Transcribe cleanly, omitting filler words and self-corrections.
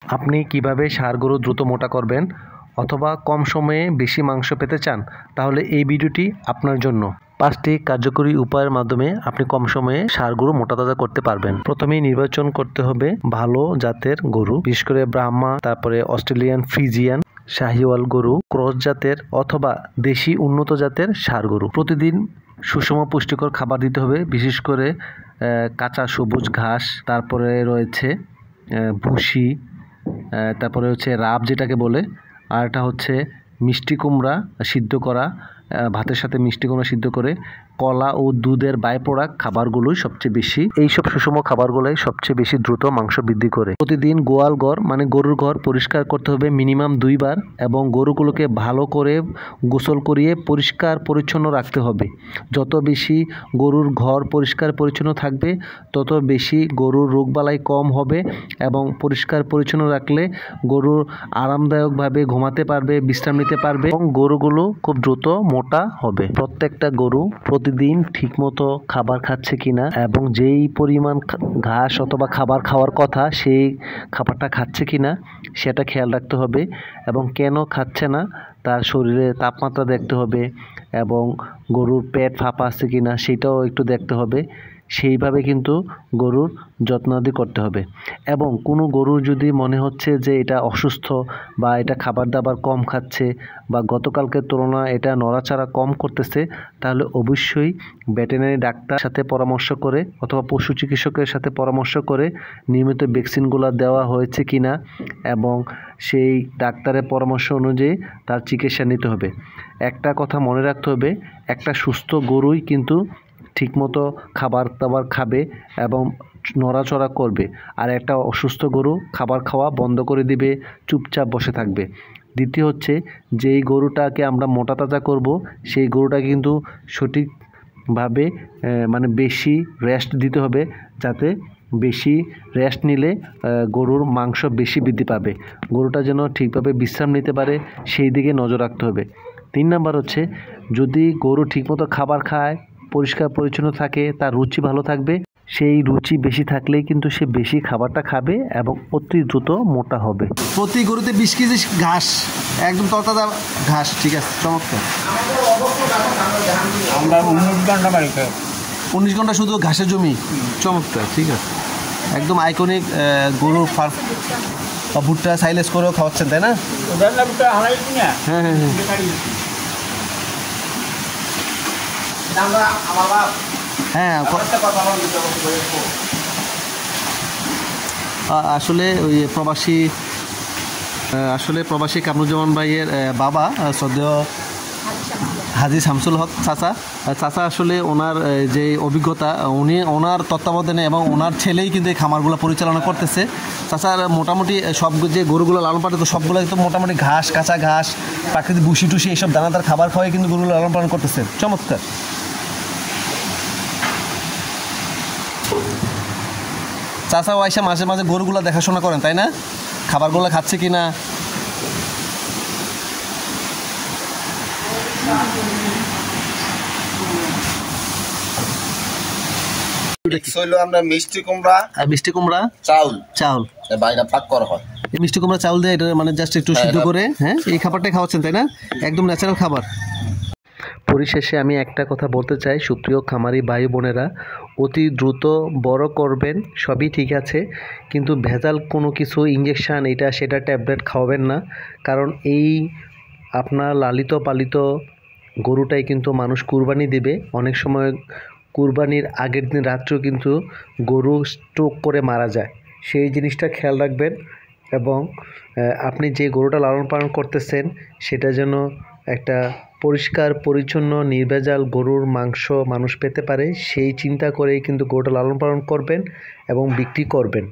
আপনি কিভাবে ষাঁড় গরু দ্রুত মোটা করবেন অথবা কম সময়ে বেশি মাংস পেতে চান, তাহলে এই ভিডিওটি আপনার জন্য। 5টি কার্যকরী উপায়ের মাধ্যমে আপনি কম সময়ে ষাঁড় গরু মোটাতাজা করতে পারবেন। প্রথমেই নির্বাচন করতে হবে ভালো জাতের গরু, বিশেষ করে ব্রাহ্মা, তারপরে অস্ট্রেলিয়ান ফ্রিজিয়ান, শাহিওয়াল গরু, ক্রস জাতের অথবা দেশি উন্নত জাতের ষাঁড় গরু। প্রতিদিন সুষম পুষ্টিকর খাবার দিতে হবে, বিশেষ করে কাঁচা সবুজ ঘাস, তারপরে রয়েছে ভুসি, তারপরে হচ্ছে রাব যেটাকে বলে, আর এটা হচ্ছে মিষ্টি কুমড়া সিদ্ধ করা, ভাতের সাথে মিষ্টি কুমড়া সিদ্ধ করে, কলা ও দুধের বাই প্রোডাক্ট খাবারগুলোই সবচেয়ে বেশি, এইসব সুষম খাবারগুলোই সবচেয়ে বেশি দ্রুত মাংস বৃদ্ধি করে। প্রতিদিন গোয়াল ঘর মানে গরুর ঘর পরিষ্কার করতে হবে মিনিমাম 2 বার, এবং গরুগুলোকে ভালো করে গোসল করিয়ে পরিষ্কার পরিচ্ছন্ন রাখতে হবে। যত বেশি গরুর ঘর পরিষ্কার পরিচ্ছন্ন থাকবে তত বেশি গরুর রোগবালাই কম হবে, এবং পরিষ্কার পরিচ্ছন্ন রাখলে গরু আরামদায়কভাবে ঘুমাতে পারবে, বিশ্রাম নিতে পারবে, এবং গরুগুলো খুব দ্রুত মোটা হবে। প্রত্যেকটা গরু প্রতিদিন ঠিকমতো খাবার খাচ্ছে কিনা এবং যেই পরিমাণ ঘাস অথবা খাবার খাওয়ার কথা সেই খাবারটা খাচ্ছে কিনা সেটা খেয়াল রাখতে হবে, এবং কেন খাচ্ছে না তার শরীরে তাপমাত্রা দেখতে হবে, এবং গরুর পেট ফাঁপা আছে কিনা সেটাও একটু দেখতে হবে। সেইভাবে কিন্তু গরুর যত্নাদি করতে হবে। এবং কোনো গরুর যদি মনে হচ্ছে যে এটা অসুস্থ বা এটা খাবার দাবার কম খাচ্ছে বা গতকালকের তুলনায় এটা নড়াচড়া কম করতেছে, তাহলে অবশ্যই ভেটেরিনারি ডাক্তার সাথে পরামর্শ করে অথবা পশু চিকিৎসকের সাথে পরামর্শ করে নিয়মিত ভ্যাকসিনগুলো দেওয়া হয়েছে কিনা এবং সেই ডাক্তারের পরামর্শ অনুযায়ী তার চিকিৎসা নিতে হবে। একটা কথা মনে রাখতে হবে, একটা সুস্থ গরুই কিন্তু ঠিকমতো খাবার দাবার খাবে এবং নড়াচড়া করবে, আর একটা অসুস্থ গরু খাবার খাওয়া বন্ধ করে দিবে, চুপচাপ বসে থাকবে। দ্বিতীয় হচ্ছে, যেই গরুটাকে আমরা মোটাতাজা করব সেই গরুটা কিন্তু সঠিকভাবে মানে বেশি রেস্ট দিতে হবে, যাতে বেশি রেস্ট নিলে গরুর মাংস বেশি বৃদ্ধি পাবে, গরুটা যেন ঠিকভাবে বিশ্রাম নিতে পারে সেই দিকে নজর রাখতে হবে। 3 নাম্বার হচ্ছে, যদি গরু ঠিকমতো খাবার খায়, পরিষ্কার পরিচ্ছন্ন থাকে, তার রুচি ভালো থাকবে, সেই রুচি বেশি থাকলেই কিন্তু সে বেশি খাবারটা খাবে এবং অতি দ্রুত মোটা হবে। প্রতি গরুতে 20 কেজি ঘাস, একদম তরতাজা ঘাস। ঠিক আছে, চমৎকার। আমরা 19 ঘন্টা বাড়িতে 19 ঘন্টা শুধু ঘাসের জমি। চমৎকার, ঠিক আছে। একদম আইকনিক গরুর ফার্ম বা ভুট্টা সাইলেজ করেও খাওয়াচ্ছেন, তাই না? হ্যাঁ হ্যাঁ হ্যাঁ হ্যাঁ, আসলে ওই প্রবাসী কামরুজ্জামান ভাইয়ের বাবা শ্রদ্ধেয় হাজী শামসুল হক চাচা আসলে ওনার যে অভিজ্ঞতা, ওনার তত্ত্বাবধানে এবং ওনার ছেলেই কিন্তু এই খামারগুলো পরিচালনা করতেছে। চাচার মোটামুটি সব যে গরুগুলো লালন পালন, তো সবগুলো কিন্তু মোটামুটি ঘাস, কাঁচা ঘাস, প্রাকৃতিক ভুসি টুসি এইসব দানাদার খাবার খাওয়াই কিন্তু গরুগুলো লালন পালন করতেছে। চমৎকার। চাচা আয়সা মাঝে মাঝে গরুগুলো দেখাশোনা করেন, তাই না? খাবারগুলো খাচ্ছে কিনা। আমরা মিষ্টি কুমড়া চাউল বাইরে পাক করা হয়। এই মিষ্টি কুমড়া চাউল দিয়ে এটা মানে জাস্ট একটু সিদ্ধ করে, হ্যাঁ, এই খাবারটাই খাওয়াচ্ছেন, তাই না? একদম ন্যাচারাল খাবার। পরিশেষে আমি একটা কথা বলতে চাই, সুপ্রিয় খামারি ভাই বোনেরা, অতি দ্রুত বড় করবেন সবই ঠিক আছে, কিন্তু ভেজাল কোনো কিছু ইঞ্জেকশান এটা সেটা ট্যাবলেট খাওয়াবেন না, কারণ এই আপনার লালিত পালিত গরুটাই কিন্তু মানুষ কুরবানি দেবে। অনেক সময় কুরবানির আগের দিন রাত্রেও কিন্তু গরু স্ট্রোক করে মারা যায়, সেই জিনিসটা খেয়াল রাখবেন, এবং আপনি যে গরুটা লালন পালন করতেছেন সেটা যেন একটা পরিষ্কার পরিচ্ছন্ন নির্ভেজাল গরুর মাংস মানুষ পেতে পারে, সেই চিন্তা করেই কিন্তু গরুটা লালন পালন করবেন এবং বিক্রি করবেন।